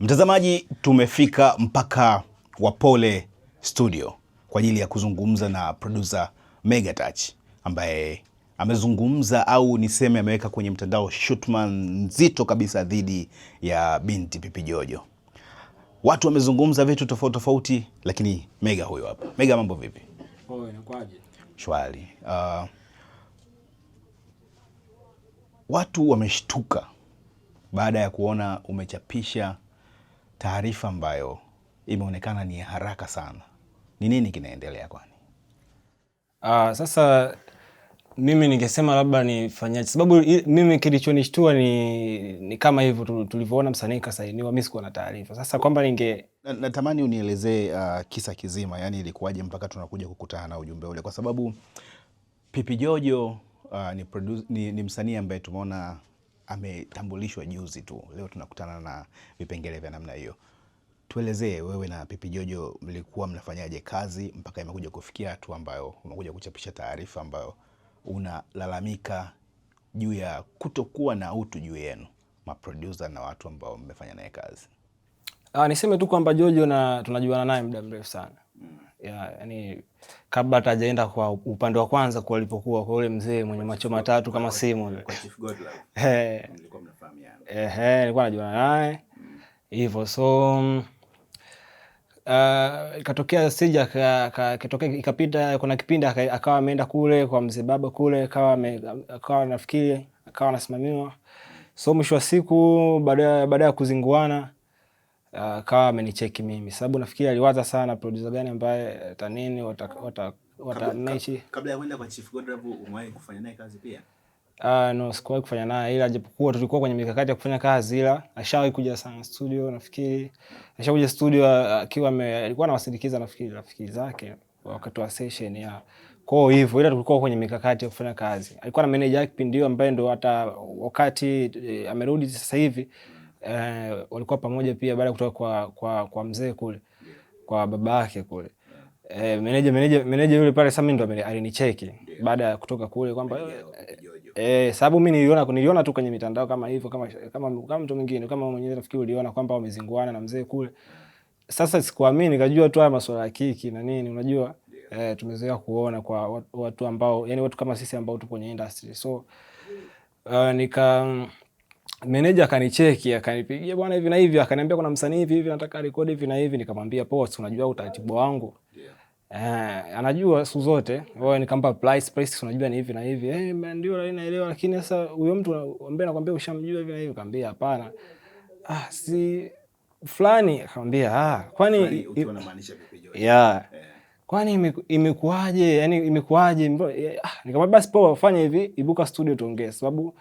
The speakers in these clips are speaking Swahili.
Mtazamaji, tumefika mpaka Wapole Studio kwa ajili ya kuzungumza na producer Mega Touch ambaye amezungumza au niseme ameweka kwenye mtandao shutuma nzito kabisa dhidi ya binti Pipi Jojo. Watu wamezungumza vitu tofauti tofauti, lakini Mega huyo hapa. Mega, mambo vipi? Inakwaje? Shwari. Watu wameshtuka baada ya kuona umechapisha taarifa ambayo imeonekana ni haraka sana. Ni nini kinaendelea kwani? Sasa mimi ningesema labda nifanyaje, sababu mimi kilichonishtua ni kama hivyo tulivyoona msanii kasainiwa, mimi sikuwa na taarifa. Sasa kwamba natamani unielezee kisa kizima, yani ilikuwaje mpaka tunakuja kukutana na ujumbe ule, kwa sababu Pipi Jojo ni msanii ambaye tumeona ametambulishwa juzi tu. Leo tunakutana na vipengele vya namna hiyo. Tuelezee, wewe na Pipi Jojo mlikuwa mnafanyaje kazi mpaka imekuja kufikia hatua ambayo umekuja kuchapisha taarifa ambayo unalalamika juu ya kutokuwa na utu juu yenu maproducer na watu ambao mmefanya naye kazi? Niseme tu kwamba Jojo tunajuana naye muda mrefu sana. Yani kabla hatajaenda kwa upande wa kwanza kwa alipokuwa kwa ule mzee mwenye macho matatu kama simu kwa Chief Godlove. Nilikuwa mnafahamiana. Nilikuwa najuana naye hivyo, so ikatokea sija ikapita, kuna kipindi akawa ameenda kule kwa mzee baba kule, akawa nafikiri akawa anasimamiwa. So mwisho wa siku baada ya kuzinguana akawa amenicheki mimi, sababu nafikiri aliwaza sana producer gani ambaye tanini watamechi. Kabla ya kwenda kwa Chief Godlove umewahi kufanya naye kazi pia? No, sikuwahi kufanya naye, ila japokuwa tulikuwa kwenye mikakati ya kufanya kazi, ila ashawahi kuja sana studio. Nafikiri ashakuja studio akiwa alikuwa anawasindikiza nafikiri rafiki zake wakati wa session ya kwa hivyo, ila tulikuwa kwenye mikakati ya kufanya kazi. Alikuwa na manager kipindi hiyo ambaye ndo hata wakati amerudi sasa hivi walikuwa pamoja pia baada kutoka kwa mzee kule kwa baba yake kule. Manager yule pale sasa mimi ndo alinicheki baada ya kutoka kule kwamba sababu mimi niliona tu kwenye mitandao kama hivyo, kama mtu mwingine kama mwenyewe nafikiri uliona kwamba wamezinguana na mzee kule. Sasa sikuamini, nikajua tu haya masuala ya kiki na nini, unajua tumezoea kuona kwa watu ambao yani watu kama sisi ambao tupo kwenye industry. So manager akanicheki, akanipigia, bwana hivi na hivi, akaniambia kuna msanii hivi nataka rekodi hivi na hivi. Nikamwambia poa, unajua utaratibu wangu. Anajua siku zote. Wao nikampa price unajua ni hivi na hivi. Ndio naelewa, lakini sasa huyo mtu ambaye nakwambia ushamjua hivi na hivi. Nikamwambia hapana. Si fulani. Akamwambia kwani ukiwa unamaanisha Pipi Jojo? Kwani imekuaje? Yani imekuaje? Nikamwambia basi poa, fanya hivi, ibuka studio tuongee. Sababu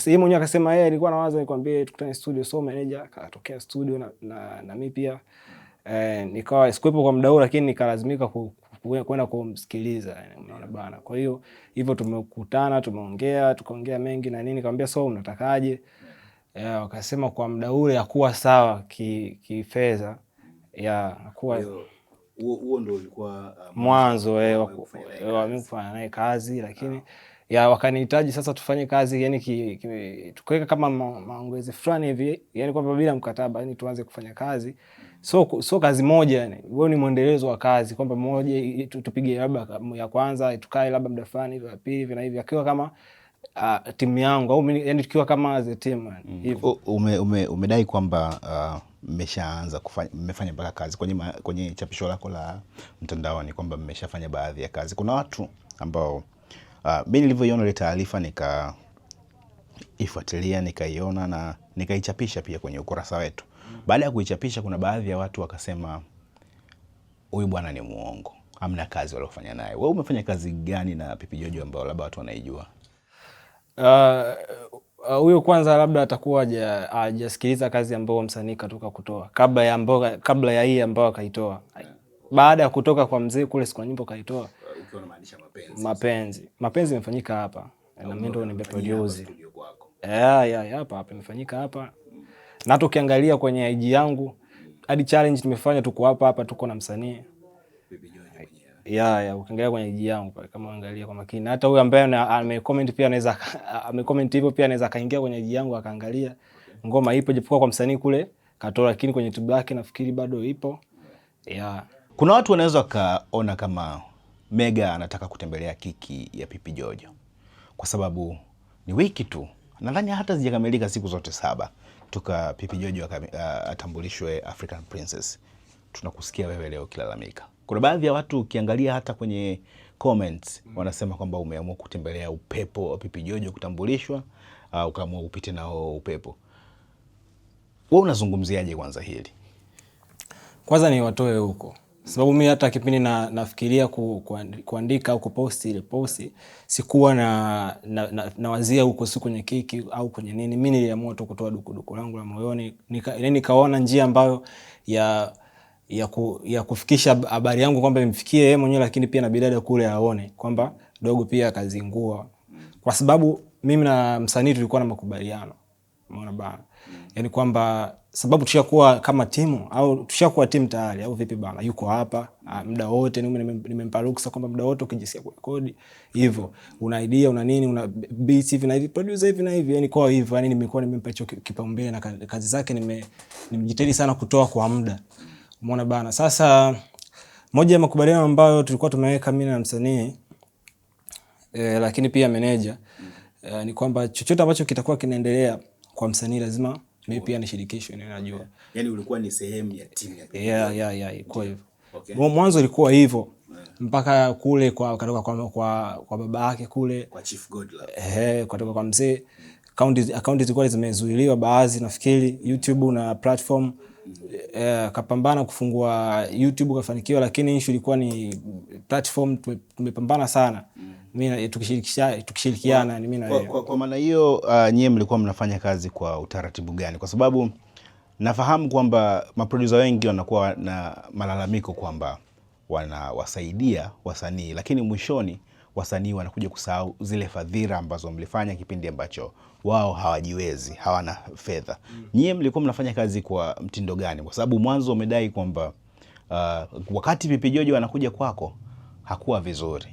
yeye mwenyewe akasema yeye alikuwa anawaza nikwambie tukutane studio. So manager akatokea studio na mimi pia nikawa sikuwepo kwa muda huo, lakini nikalazimika kwenda kumsikiliza, unaona bana. Kwa hiyo hivyo tumekutana, tumeongea, tukaongea mengi na nini. Nikamwambia so mnatakaje? Wakasema kwa muda ule hakuwa sawa kifedha. Hakuwa huo ndio ulikuwa mwanzo kufanya naye kazi, lakini wakanihitaji sasa tufanye kazi, yani tukaweka kama maongezi fulani hivi, yani kwamba bila mkataba, yani tuanze kufanya kazi. So kazi moja, yani wewe ni muendelezo wa kazi, kwamba moja tupige labda ya kwanza, tukae labda muda fulani hivi, ya pili hivi na hivi, akiwa kama timu yangu au yani tukiwa kama as a team hivyo. Umedai kwamba mmeshaanza mmefanya mpaka kazi kwenye chapisho lako la mtandaoni kwamba mmeshafanya baadhi ya kazi. Kuna watu ambao mimi nilivyoiona ile taarifa nikaifuatilia, nikaiona na nikaichapisha pia kwenye ukurasa wetu. Baada ya kuichapisha, kuna baadhi ya watu wakasema huyu bwana ni muongo, hamna kazi waliofanya naye. Wewe umefanya kazi gani na Pipi Jojo ambao labda watu wanaijua? Huyo kwanza labda atakuwa hajasikiliza kazi ambayo msanii katoka kutoa kabla ya hii ambayo akaitoa. Baada ya kutoka kwa mzee kule, siku nyimbo kaitoa. Ukiwa unamaanisha Mapenzi imefanyika hapa na mimi ndo nimeproduce. Hapa imefanyika hapa. Na hata ukiangalia kwenye IG yangu hadi challenge tumefanya, tuko hapa tuko na msanii Pipi Jojo. Ukiangalia kwenye IG yangu pale, kama angalia kwa makini, hata huyo ambaye amecomment pia anaweza amecomment hivyo, pia anaweza kaingia kwenye IG yangu akaangalia ngoma ipo, japokuwa kwa msanii kule katoa, lakini kwenye YouTube yake nafikiri bado ipo. Yeah. Kuna watu wanaweza wakaona kama Mega anataka kutembelea kiki ya Pipi Jojo kwa sababu ni wiki tu, nadhani hata zijakamilika siku zote 7 toka Pipi Jojo atambulishwe African Princess. Tunakusikia wewe leo kilalamika. Kuna baadhi ya watu ukiangalia hata kwenye comments wanasema kwamba umeamua kutembelea upepo wa Pipi Jojo kutambulishwa, ukaamua upite nao upepo. Wewe unazungumziaje kwanza hili? Kwanza ni watoe huko. Sababu mimi hata kipindi nafikiria kuandika au kuposti ile posti, sikuwa na wazia huko siku kwenye kiki au kwenye nini. Mimi niliamua tu kutoa dukuduku langu la moyoni. Nikaona njia ambayo ya kufikisha habari yangu kwamba imfikie yeye mwenyewe, lakini pia na bidada kule aone kwamba dogo pia kazingua. Kwa sababu mimi na msanii tulikuwa na makubaliano. Umeona bana? Yaani kwamba sababu tushakuwa kama timu au tushakuwa timu tayari au vipi bana, yuko hapa muda wote, nimempa ruksa kwamba muda wote ukijisikia kurekodi hivyo, una idea una nini, una beats hivi na hivi, producer hivi na hivi, yani kwa hivyo, yani nimekuwa nimempa hicho kipaumbele na kazi zake nimejitahidi sana kutoa kwa muda. Umeona bana? Sasa moja ya makubaliano ambayo tulikuwa tumeweka mimi na msanii lakini pia manager ni kwamba chochote ambacho kitakuwa kinaendelea kwa msanii lazima mimi pia nishirikishwe, ninajua. Yaani ulikuwa ni sehemu ya timu ya yeah, kwa hivyo. Okay. Mwanzo ilikuwa hivyo. Mpaka kule katoka kwa baba yake kule kwa Chief Godlove. Kutoka kwa mzee. Akaunti zilikuwa zimezuiliwa baadhi nafikiri YouTube na platform. Kapambana kufungua YouTube kafanikiwa, lakini issue ilikuwa ni platform. Tumepambana sana. Mimi tukishirikiana ni mimi na yeye. Kwa maana hiyo nyie mlikuwa mnafanya kazi kwa utaratibu gani? Kwa sababu nafahamu kwamba maproducer wengi wanakuwa na malalamiko kwamba wanawasaidia wasanii, lakini mwishoni wasanii wanakuja kusahau zile fadhila ambazo mlifanya kipindi ambacho wao hawajiwezi, hawana fedha. Nyie mlikuwa mnafanya kazi kwa mtindo gani? Kwa sababu mwanzo umedai kwamba wakati Pipi Jojo anakuja kwako hakuwa vizuri.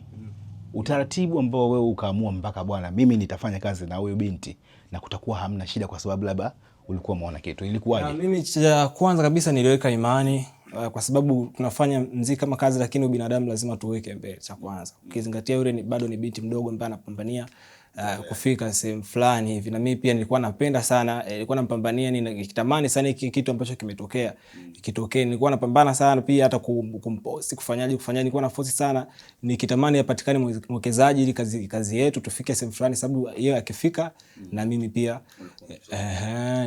Utaratibu ambao wewe ukaamua mpaka bwana mimi nitafanya kazi na huyo binti na kutakuwa hamna shida kwa sababu labda ulikuwa umeona kitu, ilikuwaje? Mimi cha kwanza kabisa niliweka imani, kwa sababu tunafanya muziki kama kazi, lakini ubinadamu lazima tuweke mbele cha kwanza. Ukizingatia yule bado ni binti mdogo ambaye anapambania kufika sehemu fulani hivi, na mimi pia nilikuwa napenda sana, nilikuwa nampambania, nikitamani sana hiki kitu ambacho kimetokea kitokee. Nilikuwa napambana sana pia hata kumpost kufanyaje, nilikuwa na force sana nikitamani apatikane mwekezaji ili kazi yetu tufike sehemu fulani, sababu yeye akifika na mimi pia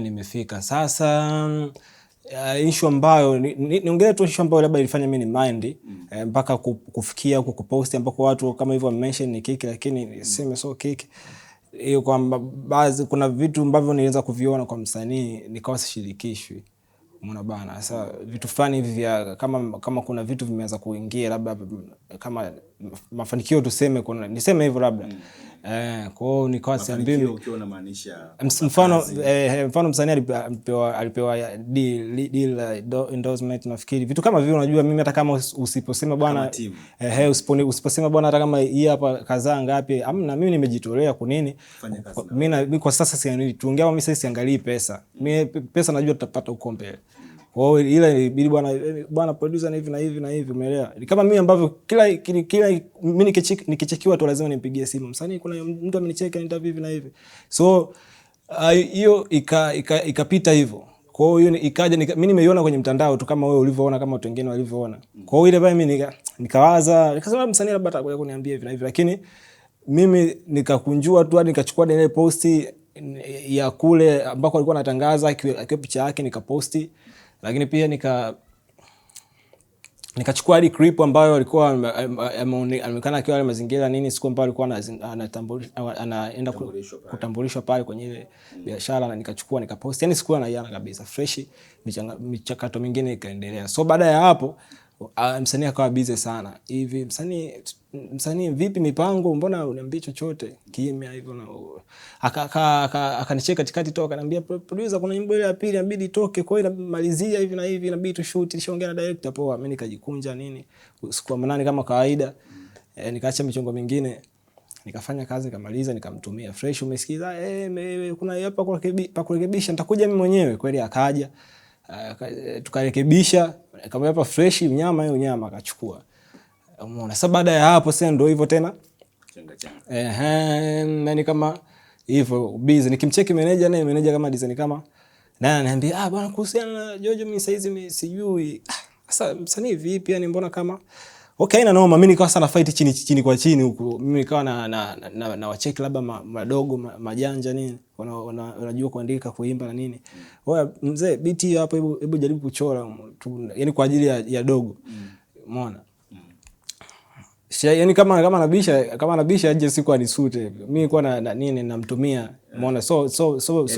nimefika. Sasa issue ambayo niongee tu issue ambayo labda ilifanya mimi ni mind mpaka kufikia huko kupost ambako watu kama hivyo mention ni kiki, lakini niseme so kiki hiyo, kwamba baadhi kuna vitu ambavyo nilianza kuviona kwa msanii nikawa sishirikishwi. Umeona bana? Sasa vitu fulani hivi vya kama kuna vitu vimeanza kuingia labda kama mafanikio tuseme, kuna niseme hivyo labda kwa hiyo nikawa siambii ukiwa unamaanisha mfano msanii alipewa deal endorsement nafikiri vitu kama vile, unajua mimi hata kama usiposema bwana usiposema bwana hata kama hii hapa kadhaa ngapi amna, mimi nimejitolea kwa nini mimi kwa sasa siangalii tuongea, mimi sasa siangalii pesa, mimi pesa najua tutapata huko mbele. Kwa hiyo ile ilibidi bwana producer na hivi na hivi na hivi, umeelewa? Ni kama mimi ambavyo kila mimi nikichekiwa tu lazima nimpigie simu msanii, kuna mtu amenicheka interview hivi na hivi. So hiyo ikapita hivyo. Kwa hiyo ikaja mimi nimeiona kwenye mtandao tu kama wewe ulivyoona, kama watu wengine walivyoona. Kwa hiyo ile pale mimi nikawaza nikasema msanii labda atakuja kuniambia hivi na hivi, lakini mimi nikakunjua tu hadi nikachukua ile posti ya kule ambako alikuwa anatangaza akiwa picha yake nikaposti, lakini pia nikachukua hadi clip ambayo alikuwa ameonekana akiwa ile mazingira nini, siku ambayo alikuwa anaenda kutambulishwa pale kwenye ile biashara, na nikachukua nikapost, yani sikuwa naiana kabisa fresh, michakato mingine ikaendelea. So baada ya hapo msanii akawa busy sana hivi, msanii vipi mipango, mbona uniambia chochote kimya hivyo, na akanicheka katikati tu akaniambia producer kuna nyimbo ile ya pili inabidi itoke, kwa hiyo inamalizia hivi na hivi inabidi tu shoot. Nishaongea na director poa, mimi nikajikunja nini siku manane kama kawaida, nikaacha michongo mingine nikafanya kazi nikamaliza nikamtumia fresh, umesikiza kuna hapa kwa kurekebisha nitakuja mimi mwenyewe. Kweli akaja tukarekebisha, kama hapa fresh nyama hiyo nyama akachukua. Umeona, sasa baada ya hapo sasa ndio hivyo tena yani kama hivyo busy, nikimcheki manager naye manager kama design kama na ananiambia bwana, kuhusiana na Jojo mimi saizi mimi sijui. Sasa msanii vipi yani, mbona kama okay, haina noma. Mimi nikawa sana fight chini kwa chini huko, mimi nikawa na wacheki labda madogo majanja nini, wanajua kuandika kuimba na nini. Oya mzee, beat hiyo hapo, hebu jaribu kuchora yani kwa ajili ya dogo. Umeona, yani kama nabisha aje siku anisute. Mimi nilikuwa na nini namtumia. Umeona, so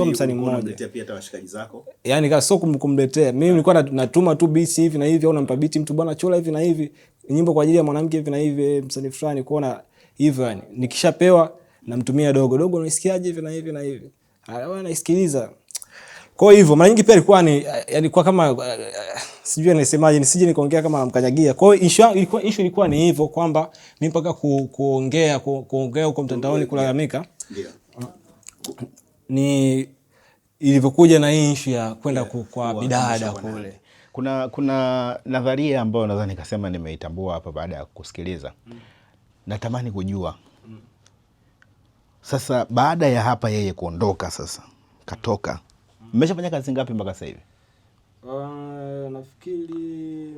msanii mmoja unamletea pia hata washikaji zako, yani kama so kumletea mimi nilikuwa natuma tu beats hivi na hivi, au nampa beat mtu, bwana chora hivi na hivi nyimbo kwa ajili ya mwanamke hivi na hivi, msanii fulani kuona hivyo. Yani nikishapewa namtumia dogo, unasikiaje hivi na hivi na hivi, anaisikiliza. Kwa hivyo mara nyingi pia ilikuwa ni yani kwa kama sijui anasemaje, nisije nikaongea kama namkanyagia. Kwa hiyo issue ilikuwa ni hivyo kwamba mimi mpaka kuongea huko mtandaoni kulalamika, ndio ni ilivyokuja na hii issue ya kwenda kwa bidada kule. Kuna nadharia ambayo nadhani nikasema nimeitambua hapa baada ya kusikiliza. Natamani kujua sasa, baada ya hapa yeye kuondoka, sasa katoka, mmeshafanya kazi ngapi mpaka sasa hivi? Nafikiri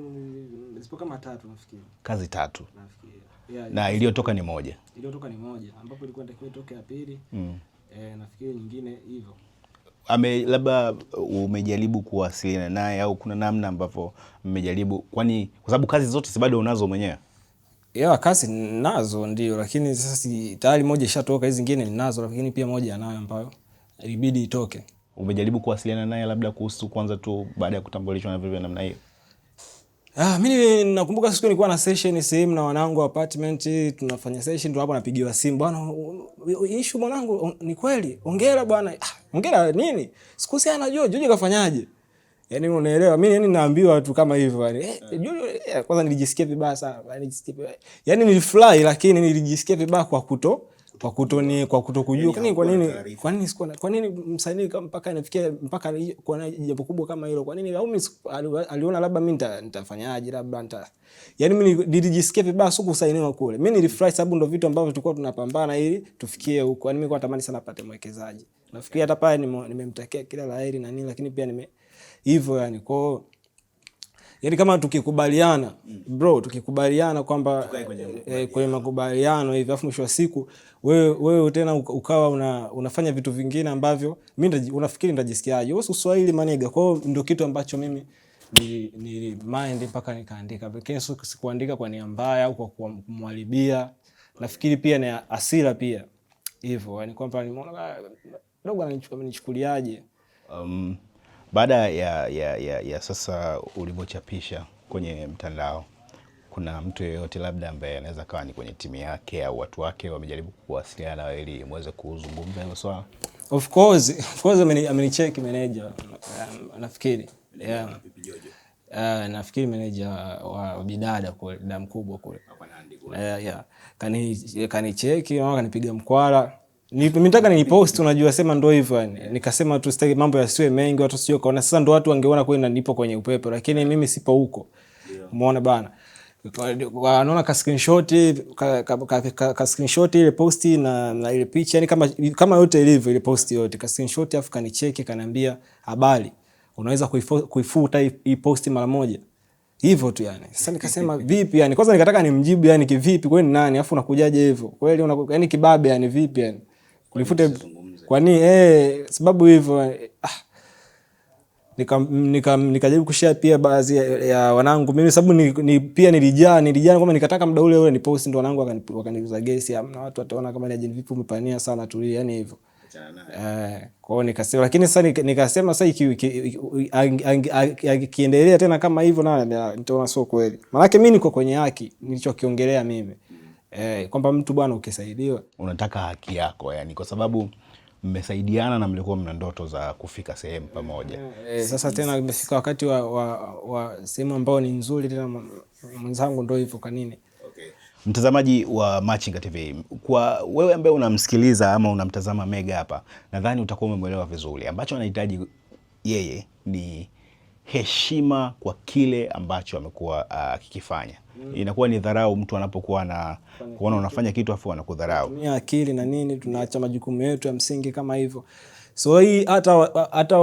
isipo kama 3 nafikiri. Kazi 3 nafikiri. Yeah, na iliyotoka ni moja. Iliyotoka ni moja ambapo ilikuwa ndio itoke ya pili. Nafikiri nyingine hivyo. Labda umejaribu kuwasiliana naye au kuna namna ambavyo mmejaribu, kwani kwa sababu kazi zote si bado unazo mwenyewe? Yeah, kazi nazo ndio, lakini sasa tayari moja ishatoka, hizo zingine ninazo, lakini pia moja anayo ambayo ilibidi itoke. Umejaribu kuwasiliana naye labda kuhusu kwanza tu baada ya kutambulishwa na vivyo namna hiyo? Mimi nakumbuka siku nilikuwa na session sehemu na wanangu apartment, tunafanya session, ndio hapo napigiwa simu, bwana issue mwanangu ni kweli, hongera bwana. Hongera nini? Sikuhusiana na Jojo kafanyaje? Yani unaelewa, mimi yani naambiwa tu kama hivyo yani. Jojo kwanza nilijisikia vibaya sana, yani nilifurahi, lakini nilijisikia vibaya kwa kutokujua kwa nini msanii kama mpaka inafikia mpaka kwa jambo kubwa kama hilo. Kwa nini au aliona labda mimi nitafanyaje, labda yani mimi nilijisikia vibaya siku kusainiwa kule. Mimi nilifurahi sababu ndio vitu ambavyo tulikuwa tunapambana ili tufikie huko. Yani mimi kwa natamani sana apate mwekezaji. Nafikiri hata pale nimemtakia kila laheri na nini, lakini pia hivyo yani kwa yani kama tukikubaliana bro, tukikubaliana kwamba kwenye makubaliano hivi, afu mwisho wa siku wewe tena ukawa unafanya vitu vingine ambavyo mimi unafikiri nitajisikiaje? Wewe Swahili manega. Kwa hiyo ndio kitu ambacho mimi ni mind mpaka nikaandika, lakini sikuandika kwa nia mbaya au kwa kumwalibia. Nafikiri pia ni asira pia hivyo, yani kwamba nimeona dogo ananichukuliaje. Baada ya sasa ulivyochapisha kwenye mtandao, kuna mtu yeyote labda ambaye anaweza kawa ni kwenye timu yake au watu wake wamejaribu kuwasiliana ili muweze kuzungumza hilo swala? Of course amenicheck manager nafikiri. Yeah. Nafikiri manager wa bidada kule, dada mkubwa kule. Yeah. Kanicheck na kanipiga mkwala. Nimetaka nipost, unajua sema ndio hivyo yani. Nikasema tu sitaki mambo yasiwe mengi, watu sio kaona. Sasa ndio watu wangeona kweli nipo kwenye upepo, lakini mimi sipo huko. Umeona bana. Wanaona ka screenshot ile post na ile picha, yani kama yote ilivyo ile post yote. Ka screenshot afu kanicheki kananiambia, habari, unaweza kuifuta hii post mara moja. Hivyo tu yani. Sasa nikasema vipi yani? Kwanza nikataka nimjibu yani kivipi, kwani nani? Afu unakujaje hivyo? Kweli yani kibabe yani vipi yani? Kulifute kwa nini sababu hivyo nikajaribu kushare pia baadhi ya wanangu mimi, sababu pia nilijana kama nikataka muda ule ni post, ndo wanangu wakaniuza gesi, na watu wataona kama ni vipi umepania sana tu yani hivyo. Kwa hiyo nikasema, lakini sasa nikasema sasa akiendelea tena kama hivyo na nitaona sio kweli. Maana mimi niko kwenye haki nilichokiongelea mimi. Kwamba mtu bwana ukisaidiwa unataka haki yako yani, kwa sababu mmesaidiana na mlikuwa mna ndoto za kufika sehemu pamoja. Sasa tena imefika wakati wa sehemu ambao ni nzuri tena, mwenzangu ndio hivyo. Kwa nini? Mtazamaji wa Machinga TV, kwa wewe ambaye unamsikiliza ama unamtazama Mega hapa, nadhani utakuwa umemuelewa vizuri. Ambacho anahitaji yeye ni heshima kwa kile ambacho amekuwa akikifanya. Inakuwa ni dharau mtu anapokuwa na kuona unafanya kitu afu anakudharau. Tumia akili na nini, tunaacha majukumu yetu ya msingi kama hivyo. So hii hata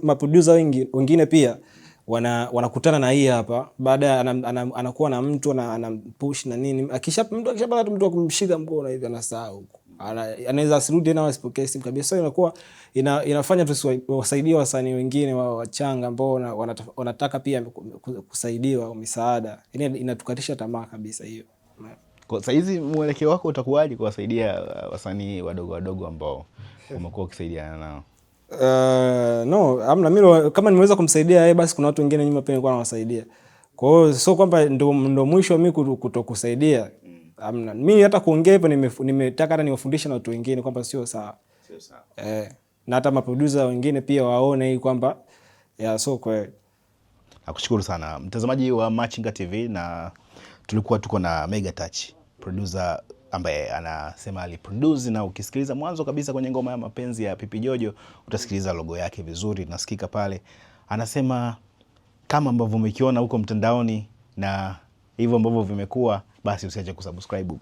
maproducer wengine pia wanakutana na hii hapa, baada anakuwa na mtu anampush na nini, mtu akishapata mtu akumshika mkono hivi anasahau, anaweza asirudi tena asipokee simu kabisa. So inakuwa inafanya tusiwasaidie wasanii wengine wachanga ambao wanataka pia kusaidiwa misaada, inatukatisha tamaa kabisa hiyo. Kwa sasa hizi mwelekeo wako utakuwaje kuwasaidia wasanii wadogo wadogo ambao umekuwa ukisaidiana nao? No, amna, mimi kama nimeweza kumsaidia yeye, basi kuna watu wengine nyuma pia nilikuwa nawasaidia. Kwa hiyo sio kwamba ndo mwisho mimi kutokusaidia. Amna. Mimi hata kuongea hivyo nimetaka hata niwafundishe na watu wengine kwamba sio sawa. Sio sawa. Na hata maproducer wengine pia waone hii kwamba so kweli. Nakushukuru sana mtazamaji wa Machinga TV, na tulikuwa tuko na Mega Touch, producer ambaye anasema aliproduce, na ukisikiliza mwanzo kabisa kwenye ngoma ya mapenzi ya Pipi Jojo utasikiliza logo yake vizuri nasikika pale. Anasema kama ambavyo umekiona huko mtandaoni na hivyo ambavyo vimekuwa, basi usiache kusubscribe huko.